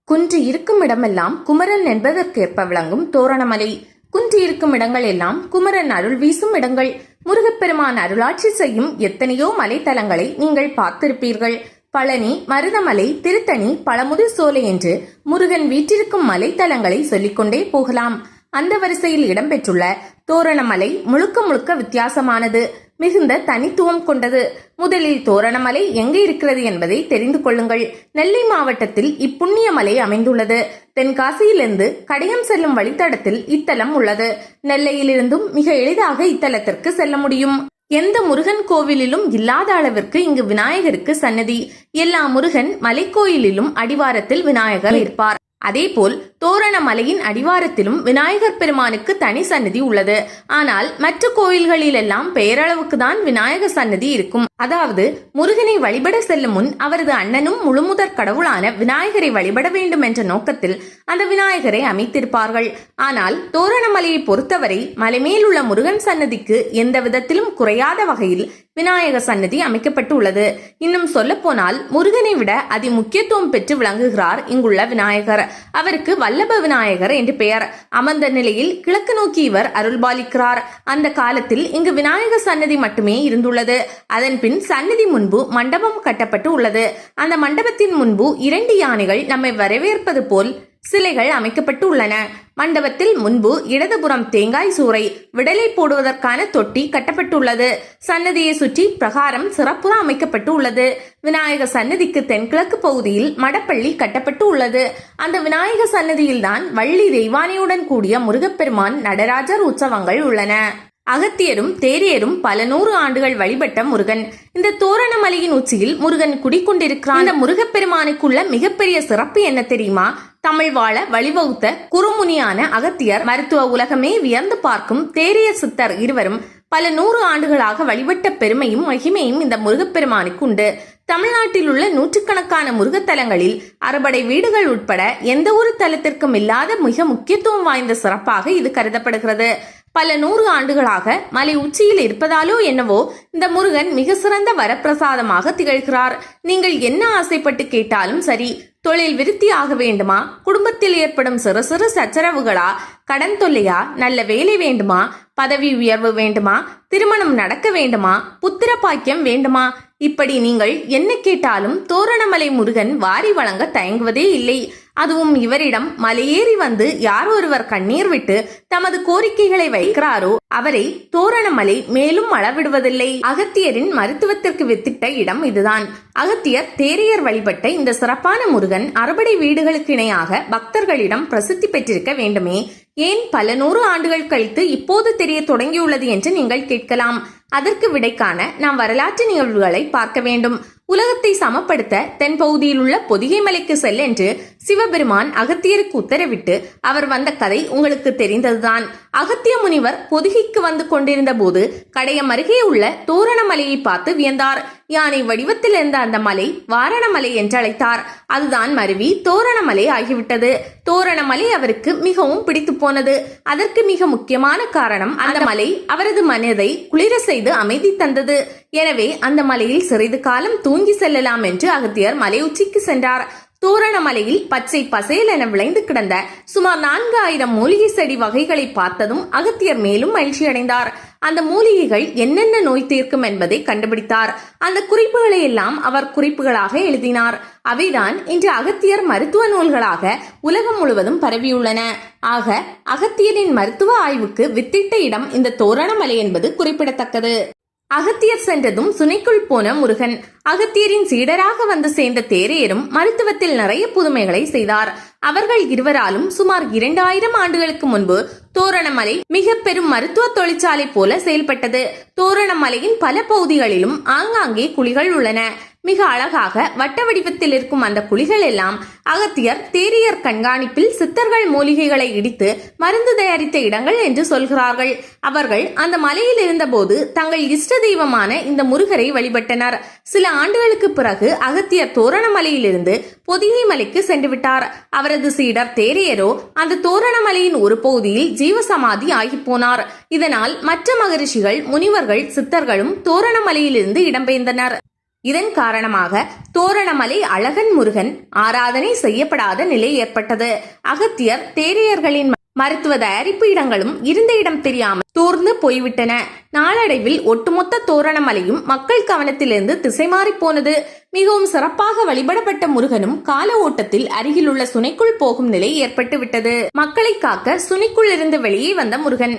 குன்று இருக்கும் இடமெல்லாம் குமரன் என்பதற்கேற்ப விளங்கும் தோரணமலை. குன்று இருக்கும் இடங்கள் எல்லாம் குமரன் அருள் வீசும் இடங்கள். முருகப்பெருமான் அருளாட்சி செய்யும் எத்தனையோ மலைத்தலங்களை நீங்கள் பார்த்திருப்பீர்கள். பழனி, மருதமலை, திருத்தணி, பழமுதிர் சோலை என்று முருகன் வீற்றிருக்கும் மலைத்தலங்களை சொல்லிக்கொண்டே போகலாம். அந்த வரிசையில் இடம்பெற்றுள்ள தோரணமலை முழுக்க முழுக்க வித்தியாசமானது, மிகுந்த தனித்துவம் கொண்டது. முதலில் தோரணமலை எங்கே இருக்கிறது என்பதை தெரிந்து கொள்ளுங்கள். நெல்லை மாவட்டத்தில் இப்புண்ணிய மலை அமைந்துள்ளது. தென்காசியிலிருந்து கடையம் செல்லும் வழித்தடத்தில் இத்தலம் உள்ளது. நெல்லையிலிருந்தும் மிக எளிதாக இத்தலத்திற்கு செல்ல முடியும். எந்த முருகன் கோவிலிலும் இல்லாத அளவிற்கு இங்கு விநாயகருக்கு சன்னதி. எல்லா முருகன் மலைக்கோயிலிலும் அடிவாரத்தில் விநாயகர் இருப்பார். அதேபோல் தோரணமலையின் அடிவாரத்திலும் விநாயகர் பெருமானுக்கு தனி சன்னதி உள்ளது. ஆனால் மற்ற கோயில்களிலெல்லாம் பெயரளவுக்கு தான் விநாயகர் சன்னதி இருக்கும். அதாவது முருகனை வழிபட செல்லும் முன் அவரது அண்ணனும் முழுமுதற் கடவுளான விநாயகரை வழிபட வேண்டும் என்ற நோக்கத்தில் அந்த விநாயகரை அமைத்திருப்பார்கள். ஆனால் தோரணமலையை பொறுத்தவரை மலைமேல் உள்ள முருகன் சன்னதிக்கு எந்த விதத்திலும் குறையாத வகையில் விநாயகர் சன்னதி அமைக்கப்பட்டு உள்ளது. இன்னும் சொல்ல போனால் முருகனை விட அதி முக்கியத்துவம் பெற்று விளங்குகிறார் இங்குள்ள விநாயகர். அவருக்கு வல்லப விநாயகர் என்று பெயர். அமர்ந்த நிலையில் கிழக்கு நோக்கி இவர் அருள்பாலிக்கிறார். அந்த காலத்தில் இங்கு விநாயகர் சன்னதி மட்டுமே இருந்துள்ளது. அதன் பின் சன்னதி முன்பு மண்டபம் கட்டப்பட்டு உள்ளது. அந்த மண்டபத்தின் முன்பு 2 யானைகள் நம்மை வரவேற்பது போல் சிலைகள் அமைக்கப்பட்டு உள்ளன. மண்டபத்தில் முன்பு இடதுபுறம் தேங்காய் சூறை, விடலை போடுவதற்கான தொட்டி கட்டப்பட்டுள்ளது. சன்னதியை சுற்றி பிரகாரம் சிறப்புற அமைக்கப்பட்டு உள்ளது. விநாயகர் சன்னதிக்கு தென்கிழக்கு பகுதியில் மடப்பள்ளி கட்டப்பட்டு உள்ளது. அந்த விநாயகர் சன்னதியில்தான் வள்ளி தெய்வானையுடன் கூடிய முருகப்பெருமான் நடராஜர் உற்சவங்கள் உள்ளன. அகத்தியரும் தேரியரும் பல 100 ஆண்டுகள் வழிபட்ட முருகன். இந்த தோரணமலையின் உச்சியில் முருகன் குடிக்கொண்டிருக்கிறான். இந்த முருகப்பெருமானுக்குள்ள மிகப்பெரிய சிறப்பு என்ன தெரியுமா? தமிழ் வாழ வழிவகுத்த குறுமுனியான அகத்தியர், மருத்துவ உலகமே வியந்து பார்க்கும் தேரிய சித்தர் இருவரும் பல 100 ஆண்டுகளாக வழிபட்ட பெருமையும் மகிமையும் இந்த முருகப்பெருமானுக்கு உண்டு. தமிழ்நாட்டில் உள்ள நூற்றுக்கணக்கான முருகத்தலங்களில் அறுபடை வீடுகள் உட்பட எந்த ஒரு தலத்திற்கும் இல்லாத மிக முக்கியத்துவம் வாய்ந்த சிறப்பாக இது கருதப்படுகிறது. பல 100 ஆண்டுகளாக மலை உச்சியில் இருப்பதாலோ என்னவோ இந்த முருகன் மிக சிறந்த வரப்பிரசாதமாக திகழ்கிறார். நீங்கள் என்ன ஆசைப்பட்டு கேட்டாலும் சரி, தொழில் விருத்தி ஆக வேண்டுமா, குடும்பத்தில் ஏற்படும் சிறு சிறு சச்சரவுகளா, கடன் தொல்லையா, நல்ல வேலை வேண்டுமா, பதவி உயர்வு வேண்டுமா, திருமணம் நடக்க வேண்டுமா, புத்திர பாக்கியம் வேண்டுமா, இப்படி நீங்கள் என்ன கேட்டாலும் தோரணமலை முருகன் வாரி வழங்க தயங்குவதே இல்லை. அதுவும் இவரிடம் மலையேறி வந்து யார் ஒருவர் கண்ணீர் விட்டு தமது கோரிக்கைகளை வைக்கிறாரோ அவரை தோரணமலை மேலும் அளவிடுவதில்லை. அகத்தியரின் மருத்துவத்திற்கு வித்திட்ட இடம் இதுதான். அகத்தியர் தேரியர் வழிபட்ட இந்த சிறப்பான முருகன் அறுபடை வீடுகளுக்கு இணையாக பக்தர்களிடம் பிரசித்தி பெற்றிருக்க வேண்டுமே, ஏன் பல 100 ஆண்டுகள் கழித்து இப்போது தெரிய தொடங்கியுள்ளது என்று நீங்கள் கேட்கலாம். அதற்கு விடை காண நாம் வரலாற்று நிகழ்வுகளை பார்க்க வேண்டும். உலகத்தை சமப்படுத்த தென்பகுதியில் உள்ள பொதிகை மலைக்கு செல் என்று சிவபெருமான் அகத்தியருக்கு உத்தரவிட்டு அவர் வந்த கதை உங்களுக்கு தெரிந்ததுதான். அகத்திய முனிவர் பொதிகைக்கு வந்து கொண்டிருந்த போது கடையம் அருகே உள்ள தோரணமலையை பார்த்து வியந்தார். யானை வடிவத்தில் இருந்த அந்த மலை வாரணமலை என்று அழைத்தார். அதுதான் மருவி தோரணமலை ஆகிவிட்டது. தோரணமலை அவருக்கு மிகவும் பிடித்து போனது. அதற்கு மிக முக்கியமான காரணம் அந்த மலை அவரது மனதை குளிர செய்து அமைதி தந்தது. எனவே அந்த மலையில் சிறிது காலம் தூங்கி செல்லலாம் என்று அகத்தியர் மலை உச்சிக்கு சென்றார். தோரணமலையில் பச்சை பசேல் என விளைந்து கிடந்த சுமார் 4000 மூலிகை செடி வகைகளை பார்த்ததும் அகத்தியர் மேலும் மகிழ்ச்சி அடைந்தார். அந்த மூலிகைகள் என்னென்ன நோய் தீர்க்கும் என்பதை கண்டுபிடித்தார். அந்த குறிப்புகளை எல்லாம் அவர் குறிப்புகளாக எழுதினார். அவைதான் இன்று அகத்தியர் மருத்துவ நூல்களாக உலகம் முழுவதும் பரவியுள்ளன. ஆக அகத்தியரின் மருத்துவ ஆய்வுக்கு வித்திட்ட இடம் இந்த தோரணமலை என்பது குறிப்பிடத்தக்கது. அகத்தியர் சென்றதும் சுனைக்குள் போன முருகன். அகத்தியரின் சீடராக வந்து சேர்ந்த தேரையரும் மருத்துவத்தில் நிறைய புதுமைகளை செய்தார். அவர்கள் இருவராலும் சுமார் 2000 ஆண்டுகளுக்கு முன்பு தோரணமலை மிக பெரும் மருத்துவ தொழிற்சாலை போல செயல்பட்டது. தோரணமலையின் பல பகுதிகளிலும் ஆங்காங்கே குழிகள் உள்ளன. மிக அழகாக வட்ட வடிவத்தில் இருக்கும் அந்த குழிகள் எல்லாம் அகத்தியர் தேரியர் கண்காணிப்பில் சித்தர்கள் மூலிகைகளை இடித்து மருந்து தயாரித்த இடங்கள் என்று சொல்கிறார்கள். அவர்கள் அந்த மலையில் இருந்தபோது தங்கள் இஷ்ட தெய்வமான இந்த முருகரை வழிபட்டனர். சில ஆண்டுகளுக்கு பிறகு அகத்தியர் தோரணமலையிலிருந்து பொதிகை மலைக்கு சென்று விட்டார். அவரது சீடர் தேரியரோ அந்த தோரணமலையின் ஒரு பகுதியில் ஜீவசமாதி ஆகி போனார். இதனால் மற்ற மகரிஷிகள், முனிவர்கள், சித்தர்களும் தோரணமலையிலிருந்து இடம்பெயர்ந்தனர். இதன் காரணமாக தோரணமலை அழகன் முருகன் ஆராதனை செய்யப்படாத நிலை ஏற்பட்டது. அகத்தியர் தேரையர்களின் மருத்துவ தயாரிப்பு இடங்களும் இருந்த இடம் தெரியாமல் தூர்ந்து போய்விட்டன. நாளடைவில் ஒட்டுமொத்த தோரணமலையும் மக்கள் கவனத்திலிருந்து திசை மாறி போனது. மிகவும் சிறப்பாக வழிபடப்பட்ட முருகனும் கால ஓட்டத்தில் அருகில் உள்ள சுனைக்குள் போகும் நிலை ஏற்பட்டு விட்டது. மக்களை காக்க சுனைக்குள் இருந்து வெளியே வந்த முருகன்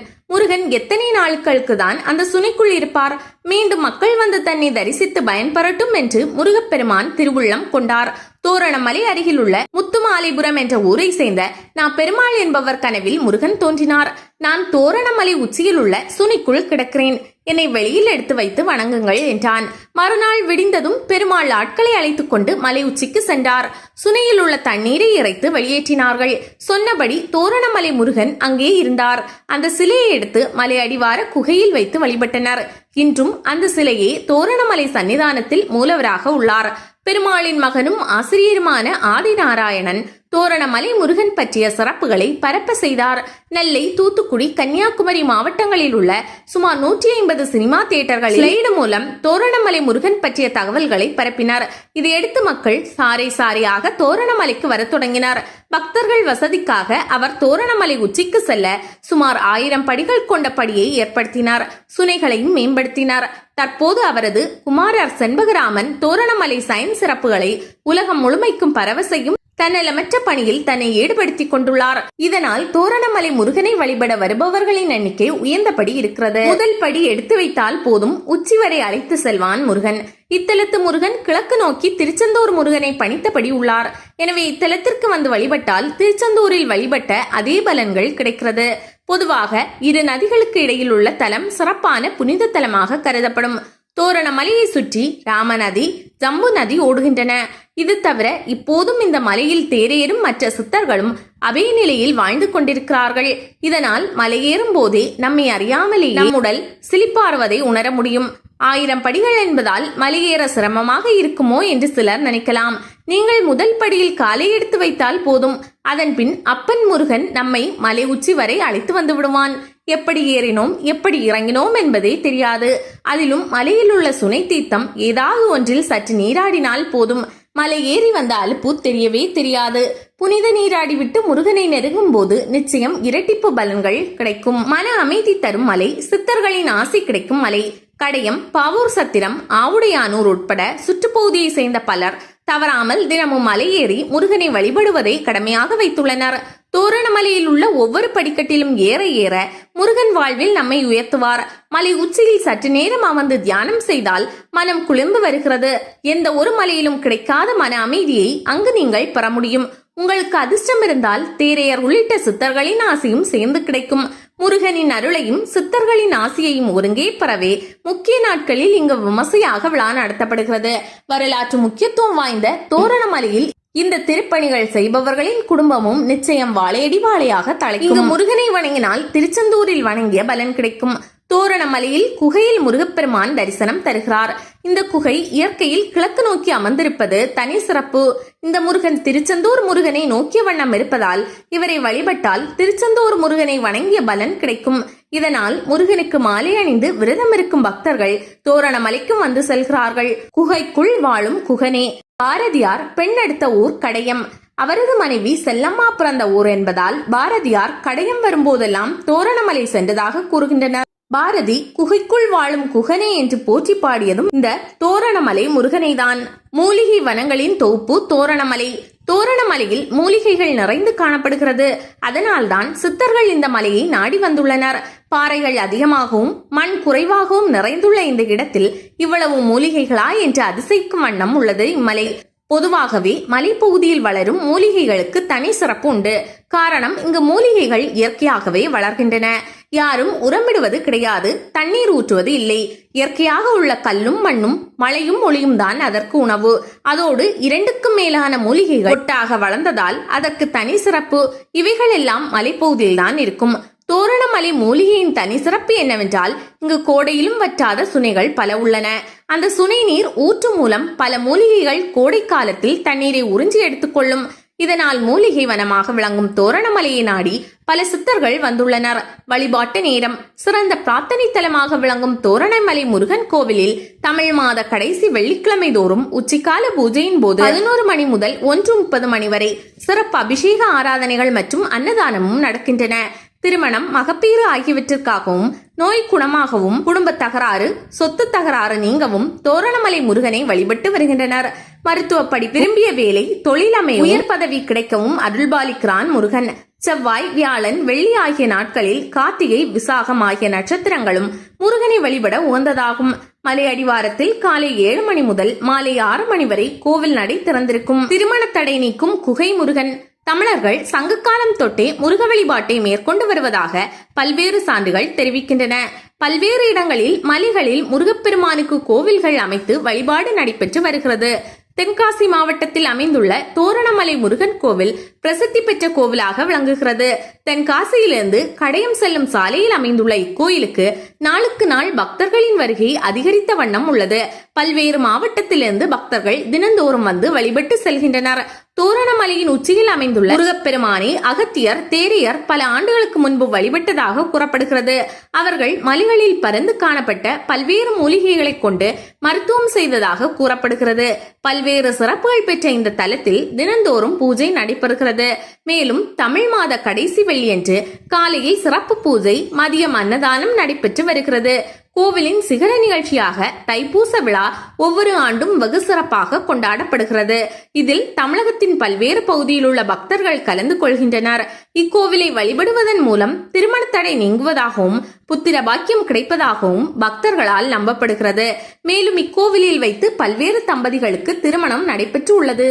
எத்தனை நாட்களுக்கு தான் அந்த சுனைக்குள் இருப்பார்? மீண்டும் மக்கள் வந்து தன்னை தரிசித்து பயன்பெறட்டும் என்று முருகப்பெருமான் திருவுள்ளம் கொண்டார். தோரணமலை அருகில் உள்ள முத்துமாலைபுரம் என்ற ஊரை சேர்ந்த நான் பெருமாள் என்பவர் கனவில் முருகன் தோன்றினார். நான் தோரணமலை உச்சியில் உள்ள சுனைக்குள் கிடக்கிறேன், என்னை வெளியில் எடுத்து வைத்து வணங்குங்கள் என்றான். மறுநாள் விடிந்ததும் பெருமாள் ஆட்களை அழைத்துக் கொண்டு மலை உச்சிக்கு சென்றார். சுனையில் உள்ள தண்ணீரை இறைத்து வெளியேற்றினார்கள். சொன்னபடி தோரணமலை முருகன் அங்கே இருந்தார். அந்த சிலையை எடுத்து மலை அடிவார குகையில் வைத்து வழிபட்டனர். இன்றும் அந்த சிலையே தோரணமலை சன்னிதானத்தில் மூலவராக உள்ளார். பெருமாளின் மகனும் ஆசிரியருமான ஆதிநாராயணன் தோரணமலை முருகன் பற்றிய சிறப்புகளை பரப்ப செய்தார். நெல்லை, தூத்துக்குடி, கன்னியாகுமரி மாவட்டங்களில் உள்ள சுமார் 150 சினிமா தியேட்டர்களில் ஸ்லைடு மூலம் தோரணமலை முருகன் பற்றிய தகவல்களை பரப்பினர். இதையடுத்து மக்கள் சாரை சாரையாக தோரணமலைக்கு வர தொடங்கினர். பக்தர்கள் வசதிக்காக அவர் தோரணமலை உச்சிக்கு செல்ல சுமார் 1000 படிகள் கொண்ட படியை ஏற்படுத்தினார். சுனைகளையும் மேம்படுத்தினார். தற்போது அவரது குமாரர் செண்பகராமன் தோரணமலை சயின்ஸ் சிறப்புகளை உலகம் முழுமைக்கும் பரவ செய்யும் தன்னலமற்ற பணியில் தன்னை ஈடுபடுத்திக் கொண்டுள்ளார். இதனால் தோரணமலை முருகனை வழிபட வருபவர்களின் எண்ணிக்கை உயர்ந்தபடி இருக்கிறது. முதல் படி எடுத்து வைத்தால் போதும், உச்சி வரை அழைத்து செல்வான் முருகன். இத்தலத்து முருகன் கிழக்கு நோக்கி திருச்செந்தூர் முருகனை பணித்தபடி உள்ளார். எனவே இத்தலத்திற்கு வந்து வழிபட்டால் திருச்செந்தூரில் வழிபட்ட அதே பலன்கள் கிடைக்கிறது. பொதுவாக இரு நதிகளுக்கு இடையில் உள்ள தலம் சிறப்பான புனித தலமாக கருதப்படும். தோரணமலையை சுற்றி ராமநதி, ஜம்பு நதி ஓடுகின்றன. இது தவிர இப்போதும் இந்த மலையில் தேரேறும் மற்ற சித்தர்களும் அவே நிலையில் வாழ்ந்து கொண்டிருக்கிறார்கள். இதனால் மலையேறும் போதே நம்மை அறியாமலே நம் உடல் சிலிப்பாறுவதை உணர முடியும். 1000 படிகள் என்பதால் மலையேற சிரமமாக இருக்குமோ என்று சிலர் நினைக்கலாம். நீங்கள் முதல் படியில் காலை எடுத்து வைத்தால் போதும். அதன் பின் அப்பன் முருகன் நம்மை மலை உச்சி வரை அழைத்து வந்து விடுவான். எப்படி ஏறினோம், எப்படி இறங்கினோம் என்பதே தெரியாது. அதிலும் மலையில் உள்ள சுனை தீர்த்தம் ஏதாவது ஒன்றில் சற்று நீராடினால் போதும். மலை ஏறி வந்த அலுப்பு தெரியவே தெரியாது. புனித நீராடி விட்டு முருகனை நெருங்கும் போது நிச்சயம் இரட்டிப்பு பலன்கள் கிடைக்கும். மன அமைதி தரும் மலை, சித்தர்களின் ஆசி கிடைக்கும் மலை. கடையம், பாவூர் சத்திரம், ஆவுடையானூர் உட்பட சுற்றுப்பகுதியை சேர்ந்த பலர் தவறாமல் தினமும் மலையேறி முருகனை வழிபடுவதை கடமையாக வைத்துள்ளனர். தோரணமலையில் உள்ள ஒவ்வொரு படிக்கட்டிலும் ஏற ஏற முருகன் வாழ்வில் நம்மை உயர்த்துவார். மலை உச்சியில் சற்று நேரம் அமர்ந்து தியானம் செய்தால் மனம் குளிர்ந்து வருகிறது. எந்த ஒரு மலையிலும் கிடைக்காத மன அமைதியை அங்கு நீங்கள் பெற முடியும். உங்களுக்கு அதிர்ஷ்டம் இருந்தால் தேரையர் உள்ளிட்ட சித்தர்களின் ஆசையும் சேர்ந்து கிடைக்கும். முருகனின் அருளையும் சித்தர்களின் ஆசையையும் ஒருங்கே பெறவே முக்கிய நாட்களில் இங்கு விமர்சையாக விழா நடத்தப்படுகிறது. வரலாற்று முக்கியத்துவம் வாய்ந்த தோரணமலையில் இந்த திருப்பணிகள் செய்பவர்களின் குடும்பமும் நிச்சயம் வாழையடி வாழையாக தலைக்கும். இங்கு முருகனை வணங்கினால் திருச்செந்தூரில் வணங்கிய பலன் கிடைக்கும். தோரணமலையில் குகையில் முருகப்பெருமான் தரிசனம் தருகிறார். இந்த குகை இயற்கையில் கிழக்கு நோக்கி அமர்ந்திருப்பது தனி சிறப்பு. இந்த முருகன் திருச்செந்தூர் முருகனை நோக்கிய வண்ணம் இருப்பதால் இவரை வழிபட்டால் திருச்செந்தூர் முருகனை வணங்கிய பலன் கிடைக்கும். இதனால் முருகனுக்கு மாலை அணிந்து விரதம் இருக்கும் பக்தர்கள் தோரணமலைக்கு வந்து செல்கிறார்கள். குகைக்குள் வாழும் குகனே. பாரதியார் பெண் எடுத்த ஊர் கடையம். அவரது மனைவி செல்லம்மா பிறந்த ஊர் என்பதால் பாரதியார் கடையம் வரும்போதெல்லாம் தோரணமலை சென்றதாக கூறுகின்றனர். பாரதி குகைக்குள் வாழும் குகனே என்று போற்றி பாடியதும் இந்த தோரணமலை முருகனைதான். மூலிகை வனங்களின் தொகுப்பு தோரணமலை. தோரணமலையில் மூலிகைகள் நிறைந்து காணப்படுகிறது. அதனால்தான் சித்தர்கள் இந்த மலையை நாடி வந்துள்ளனர். பாறைகள் அதிகமாகவும் மண் குறைவாகவும் நிறைந்துள்ள இந்த இடத்தில் இவ்வளவு மூலிகைகளா என்று அதிசயிக்கும் வண்ணம் உள்ளது இம்மலை. பொதுவாகவே மலைப்பகுதியில் வளரும் மூலிகைகளுக்கு தனி சிறப்பு உண்டு. காரணம், இங்கு மூலிகைகள் இயற்கையாகவே வளர்கின்றன. யாரும் உரமிடுவது கிடையாது, தண்ணீர் ஊற்றுவது இல்லை. இயற்கையாக உள்ள கல்லும் மண்ணும் மழையும் ஒளியும் தான் அதற்கு உணவு. அதோடு 2க்கும் மேலான மூலிகைகள் ஒட்டாக வளர்ந்ததால் அதற்கு தனி சிறப்பு. இவைகள் எல்லாம் மலைப்பகுதியில் தான் இருக்கும். தோரணமலை மூலிகையின் தனி சிறப்பு என்னவென்றால் இங்கு கோடையிலும் வற்றாத சுனைகள் பல உள்ளன. அந்த சுனை நீர் ஊற்று மூலம் பல மூலிகைகள் கோடை காலத்தில் தண்ணீரை உறிஞ்சி எடுத்துக்கொள்ளும். இதனால் மூலிகை வனமாக விளங்கும் தோரணமலையை நாடி பல சித்தர்கள் வந்துள்ளனர். வழிபாட்டு நேரம். சிறந்த பிரார்த்தனை தலமாக விளங்கும் தோரணமலை முருகன் கோவிலில் தமிழ் மாத கடைசி வெள்ளிக்கிழமை தோறும் உச்சிக்கால பூஜையின் போது 11 மணி முதல் 1:30 மணி வரை சிறப்பு அபிஷேக ஆராதனைகள் மற்றும் அன்னதானமும் நடக்கின்றன. திருமணம், மகப்பேறு ஆகியவற்றிற்காகவும், நோய் குணமாகவும், குடும்ப தகராறு, சொத்து தகராறு நீங்கவும் தோரணமலை முருகனை வழிபட்டு வருகின்றனர். மருத்துவ படி, விரும்பிய வேலை, தொழில் அமைய, உயர் பதவி கிடைக்கவும் அருள்பாலிக்கிறான் முருகன். செவ்வாய், வியாழன், வெள்ளி ஆகிய நாட்களில் கார்த்திகை, விசாகம் ஆகிய நட்சத்திரங்களும் முருகனை வழிபட உகந்ததாகும். மலை அடிவாரத்தில் காலை 7 மணி முதல் மாலை 6 மணி வரை கோவில் நடை திறந்திருக்கும். திருமண தடை நீக்கும் குகை முருகன். தமிழர்கள் சங்ககாலம் தொட்டே முருக வழிபாட்டை மேற்கொண்டு வருவதாக பல்வேறு சான்றுகள் தெரிவிக்கின்றன. பல்வேறு இடங்களில் மலைகளில் முருகப்பெருமானுக்கு கோவில்கள் அமைத்து வழிபாடு நடைபெற்று வருகிறது. தென்காசி மாவட்டத்தில் அமைந்துள்ள தோரணமலை முருகன் கோவில் பிரசித்தி பெற்ற கோவிலாக விளங்குகிறது. தென்காசியிலிருந்து கடையம் செல்லும் சாலையில் அமைந்துள்ள இக்கோயிலுக்கு நாளுக்கு நாள் பக்தர்களின் வருகை அதிகரித்த வண்ணம் உள்ளது. பல்வேறு மாவட்டத்திலிருந்து பக்தர்கள் தினந்தோறும் வந்து வழிபட்டு செல்கின்றனர். தோரணமலையின் உச்சியில் அமைந்துள்ள முருகப்பெருமானை அகத்தியர், தேரையர் பல ஆண்டுகளுக்கு முன்பு வழிபட்டதாக கூறப்படுகிறது. அவர்கள் மலைகளில் பறந்து காணப்பட்ட பல்வேறு மூலிகைகளை கொண்டு மருத்துவம் செய்ததாக கூறப்படுகிறது. பல்வேறு சிறப்புகள் பெற்ற இந்த தலத்தில் தினந்தோறும் பூஜை நடைபெறுகிறது. மேலும் தமிழ் மாத கடைசி வெள்ளியன்று காலையில் சிறப்பு பூஜை, மதியம் அன்னதானம் நடைபெற்று வருகிறது. கோவிலின் சிகர நிகழ்ச்சியாக தைப்பூச விழா ஒவ்வொரு ஆண்டும் வெகு சிறப்பாக கொண்டாடப்படுகிறது. இதில் தமிழகத்தின் பல்வேறு பகுதியில் உள்ள பக்தர்கள் கலந்து கொள்கின்றனர். இக்கோவிலை வழிபடுவதன் மூலம் திருமண தடை நீங்குவதாகவும் புத்திர பாக்கியம் கிடைப்பதாகவும் பக்தர்களால் நம்பப்படுகிறது. மேலும் இக்கோவிலில் வைத்து பல்வேறு தம்பதிகளுக்கு திருமணம் நடைபெற்று உள்ளது.